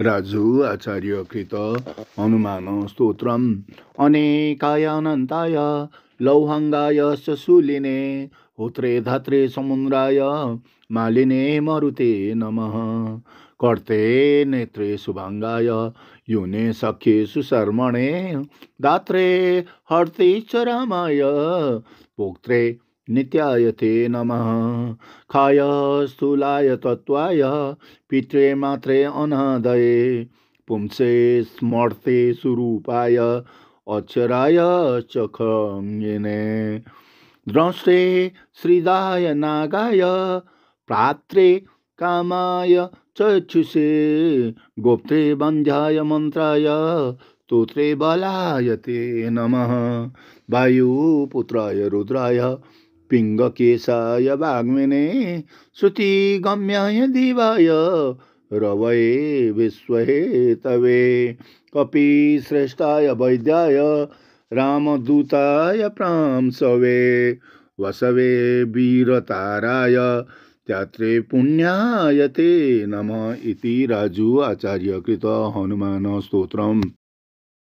राजु आचार्यकृत हनुमान स्तोत्रम् अनेकाय अनन्ताय लौहङ्गाय च शूलिने होत्रे धात्रे समुद्राय मालिने मरुते नमः कर्ते नेत्रे शुभाङ्गाय युने सख्ये सुशर्मणे दात्रे हर्ते च रामाय भोक्त्रे नित्याय ते नमः खाय स्थूलाय तत्त्वाय पित्रे मात्रे अनादये पुंसे स्मर्ते स्वरूपाय अक्षराय च खङ्गिने द्रष्टे श्रीदाय नागाय प्रात्रे कामाय चक्षुषे गोप्त्रे बन्ध्याय मन्त्राय स्तोत्रे बलाय ते नमः वायुपुत्राय रुद्राय पिङ्गकेशाय वाग्मिने श्रुतिगम्याय दिवाय रवये विश्वहेतवे कपिश्रेष्ठाय वैद्याय रामदूताय प्रांसवे वसवे वीरताराय त्यात्रे पुण्याय ते नमः इति राजु आचार्यकृत हनुमान स्तोत्रम्।